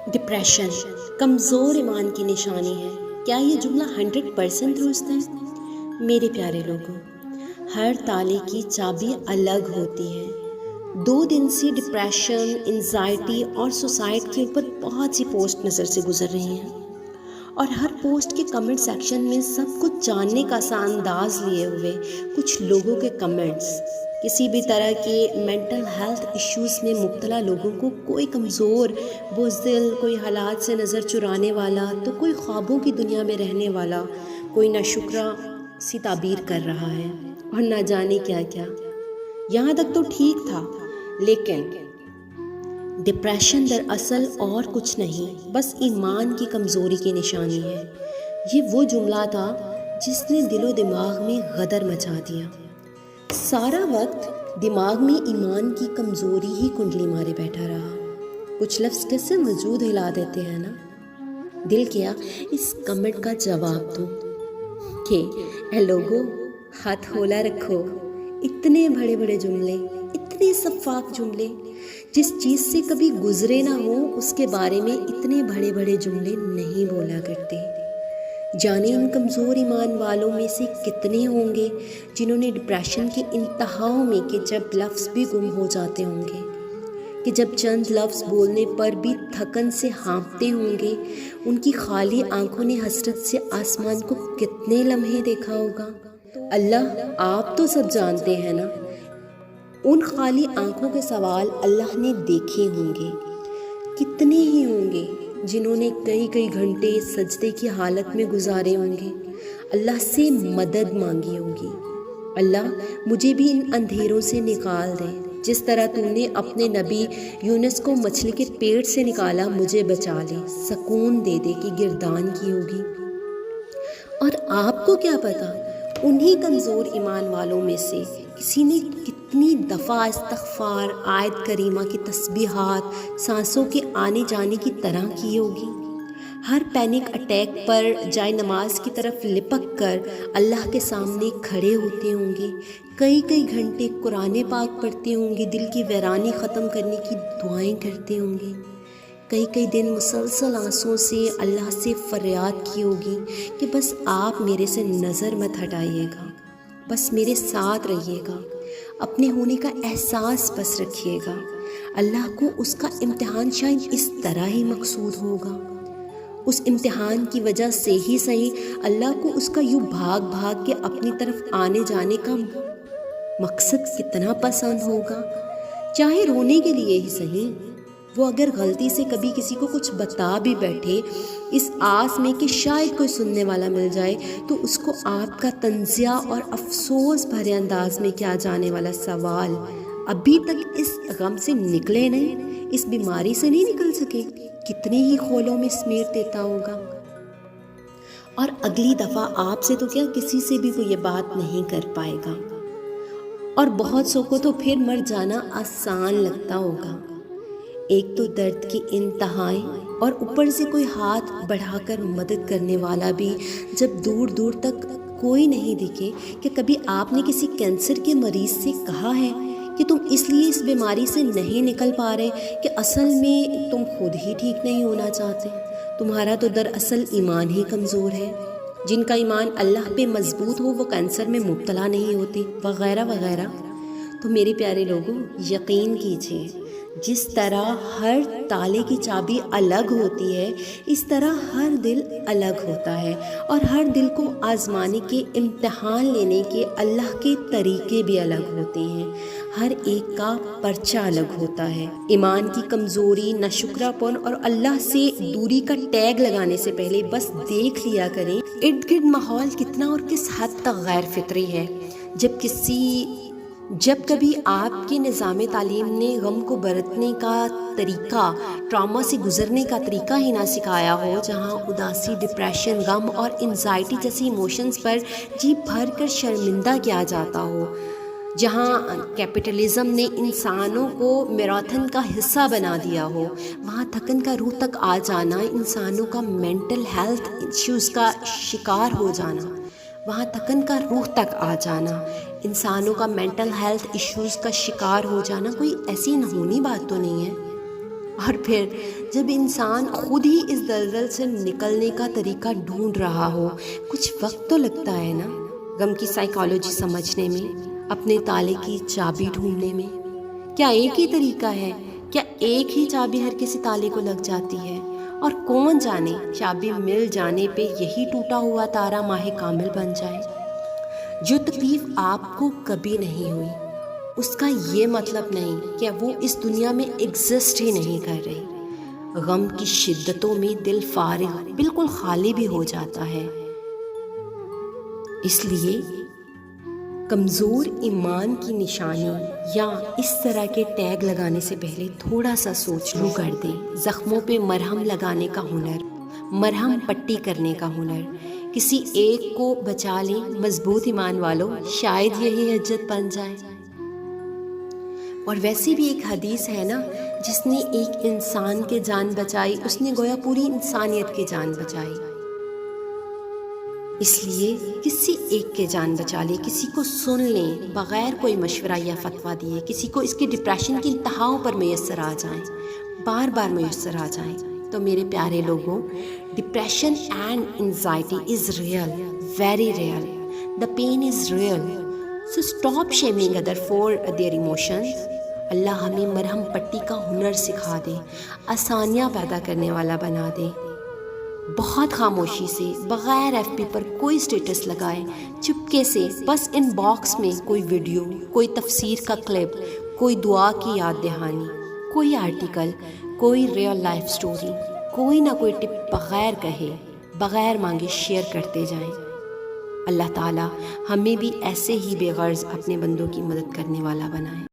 Depression کمزور ایمان کی نشانی ہے۔ کیا یہ جملہ 100% درست ہے؟ میرے پیارے لوگوں، ہر تالے کی چابی الگ ہوتی ہے۔ 2 دن سے ڈپریشن، انزائٹی اور سوسائڈ کے اوپر بہت سی پوسٹ نظر سے گزر رہی ہیں، اور ہر پوسٹ کے کمنٹ سیکشن میں سب کچھ جاننے کا سا انداز لیے ہوئے کچھ لوگوں کے کمنٹس کسی بھی طرح کے مینٹل ہیلتھ ایشوز میں مبتلا لوگوں کو، کوئی کمزور بزدل، کوئی حالات سے نظر چرانے والا، تو کوئی خوابوں کی دنیا میں رہنے والا، کوئی ناشکرا سی تعبیر کر رہا ہے اور نہ جانے کیا کیا۔ یہاں تک تو ٹھیک تھا، لیکن ڈپریشن دراصل اور کچھ نہیں، بس ایمان کی کمزوری کی نشانی ہے۔ یہ وہ جملہ تھا جس نے دل و دماغ میں غدر مچا دیا۔ سارا وقت دماغ میں ایمان کی کمزوری ہی کنڈلی مارے بیٹھا رہا۔ کچھ لفظ کیسے وجود ہلا دیتے ہیں نا۔ دل کیا اس کمنٹ کا جواب دوں کہ اے لوگو، ہاتھ ہولا رکھو۔ اتنے بڑے بڑے جملے، اتنے شفاف جملے، جس چیز سے کبھی گزرے نہ ہو اس کے بارے میں اتنے بڑے بڑے جملے نہیں بولا کرتے۔ جانے ان کمزور ایمان والوں میں سے کتنے ہوں گے جنہوں نے ڈپریشن کے انتہاؤں میں کہ جب لفظ بھی گم ہو جاتے ہوں گے، کہ جب چند لفظ بولنے پر بھی تھکن سے ہانپتے ہوں گے، ان کی خالی آنکھوں نے حسرت سے آسمان کو کتنے لمحے دیکھا ہوگا۔ اللہ، آپ تو سب جانتے ہیں نا۔ ان خالی آنکھوں کے سوال اللہ نے دیکھے ہوں گے۔ کتنے ہی ہوں گے جنہوں نے کئی کئی گھنٹے سجدے کی حالت میں گزارے ہوں گے، اللہ سے مدد مانگی ہوگی۔ اللہ، مجھے بھی ان اندھیروں سے نکال دے، جس طرح تو نے اپنے نبی یونس کو مچھلی کے پیٹ سے نکالا، مجھے بچا لے، سکون دے دے کہ گردان کی ہوگی۔ اور آپ کو کیا پتا، انہی کمزور ایمان والوں میں سے کسی نے کتنی دفعہ استغفار، آیت کریمہ کی تسبیحات سانسوں کے آنے جانے کی طرح کی ہوگی۔ ہر پینک اٹیک پر جائے نماز کی طرف لپک کر اللہ کے سامنے کھڑے ہوتے ہوں گے، کئی کئی گھنٹے قرآن پاک پڑھتے ہوں گے، دل کی ویرانی ختم کرنے کی دعائیں کرتے ہوں گے، کئی کئی دن مسلسل آنسوں سے اللہ سے فریاد کی ہوگی کہ بس آپ میرے سے نظر مت ہٹائیے گا، بس میرے ساتھ رہیے گا، اپنے ہونے کا احساس بس رکھیے گا۔ اللہ کو اس کا امتحان شاید اس طرح ہی مقصود ہوگا، اس امتحان کی وجہ سے ہی صحیح اللہ کو اس کا یوں بھاگ بھاگ کے اپنی طرف آنے جانے کا مقصد کتنا پسند ہوگا، چاہے رونے کے لیے ہی صحیح۔ وہ اگر غلطی سے کبھی کسی کو کچھ بتا بھی بیٹھے، اس آس میں کہ شاید کوئی سننے والا مل جائے، تو اس کو آپ کا تنزیہ اور افسوس بھرے انداز میں کیا جانے والا سوال، ابھی تک اس غم سے نکلے نہیں، اس بیماری سے نہیں نکل سکے، کتنے ہی خولوں میں سمیٹ دیتا ہوگا۔ اور اگلی دفعہ آپ سے تو کیا، کسی سے بھی وہ یہ بات نہیں کر پائے گا، اور بہت سو کو تو پھر مر جانا آسان لگتا ہوگا۔ ایک تو درد کی انتہائیں، اور اوپر سے کوئی ہاتھ بڑھا کر مدد کرنے والا بھی جب دور دور تک کوئی نہیں دکھے۔ کہ کبھی آپ نے کسی کینسر کے مریض سے کہا ہے کہ تم اس لیے اس بیماری سے نہیں نکل پا رہے کہ اصل میں تم خود ہی ٹھیک نہیں ہونا چاہتے، تمہارا تو دراصل ایمان ہی کمزور ہے؟ جن کا ایمان اللہ پہ مضبوط ہو وہ کینسر میں مبتلا نہیں ہوتے، وغیرہ وغیرہ۔ تو میرے پیارے لوگوں، یقین کیجیے، جس طرح ہر تالے کی چابی الگ ہوتی ہے، اس طرح ہر دل الگ ہوتا ہے، اور ہر دل کو آزمانے کے، امتحان لینے کے اللہ کے طریقے بھی الگ ہوتے ہیں، ہر ایک کا پرچہ الگ ہوتا ہے۔ ایمان کی کمزوری، ناشکرا پن اور اللہ سے دوری کا ٹیگ لگانے سے پہلے بس دیکھ لیا کریں ارد گرد ماحول کتنا اور کس حد تک غیر فطری ہے۔ جب کبھی آپ کے نظام تعلیم نے غم کو برتنے کا طریقہ، ٹراما سے گزرنے کا طریقہ ہی نہ سکھایا ہو، جہاں اداسی، ڈپریشن، غم اور انزائٹی جیسی ایموشنز پر جی بھر کر شرمندہ کیا جاتا ہو، جہاں کیپٹلزم نے انسانوں کو میراتھن کا حصہ بنا دیا ہو، وہاں تھکن کا روح تک آ جانا، انسانوں کا مینٹل ہیلتھ ایشوز کا شکار ہو جانا، وہاں تھکن کا روح تک آ جانا، انسانوں کا مینٹل ہیلتھ ایشوز کا شکار ہو جانا کوئی ایسی نہونی بات تو نہیں ہے۔ اور پھر جب انسان خود ہی اس دلدل سے نکلنے کا طریقہ ڈھونڈ رہا ہو، کچھ وقت تو لگتا ہے نا غم کی سائیکالوجی سمجھنے میں، اپنے تالے کی چابی ڈھونڈنے میں۔ کیا ایک ہی طریقہ ہے؟ کیا ایک ہی چابی ہر کسی تالے کو لگ جاتی ہے؟ اور کون جانے چابی مل جانے پہ یہی ٹوٹا ہوا تارا ماہ کامل بن جائے۔ جو تکلیف آپ کو کبھی نہیں ہوئی، اس کا یہ مطلب نہیں کہ وہ اس دنیا میں ایگزسٹ ہی نہیں کر رہی۔ غم کی شدتوں میں دل فارغ، بالکل خالی بھی ہو جاتا ہے۔ اس لیے کمزور ایمان کی نشانی یا اس طرح کے ٹیگ لگانے سے پہلے تھوڑا سا سوچ لو کر دیں۔ زخموں پہ مرہم لگانے کا ہنر، مرہم پٹی کرنے کا ہنر، کسی ایک کو بچا لیں مضبوط ایمان والوں، شاید یہی حجت بن جائے۔ اور ویسے بھی ایک حدیث ہے نا، جس نے ایک انسان کے جان بچائی، اس نے گویا پوری انسانیت کی جان بچائی۔ اس لیے کسی ایک کے جان بچا لیں، کسی کو سن لیں بغیر کوئی مشورہ یا فتویٰ دیے، کسی کو اس کے ڈپریشن کی انتہاؤں پر میسر آ جائیں، بار بار میسر آ جائیں۔ تو میرے پیارے لوگوں، depression and anxiety is real, very real, the pain is real, so stop shaming other for their emotions. اللہ ہمیں مرہم پٹی کا ہنر سکھا دے، آسانیاں پیدا کرنے والا بنا دے۔ بہت خاموشی سے، بغیر ایف پی پر کوئی سٹیٹس لگائے، چپکے سے بس ان باکس میں کوئی ویڈیو، کوئی تفسیر کا کلپ، کوئی دعا کی یاد دہانی، کوئی آرٹیکل، کوئی ریئل لائف سٹوری، کوئی نہ کوئی ٹپ بغیر کہے، بغیر مانگے شیئر کرتے جائیں۔ اللہ تعالیٰ ہمیں بھی ایسے ہی بے غرض اپنے بندوں کی مدد کرنے والا بنائے۔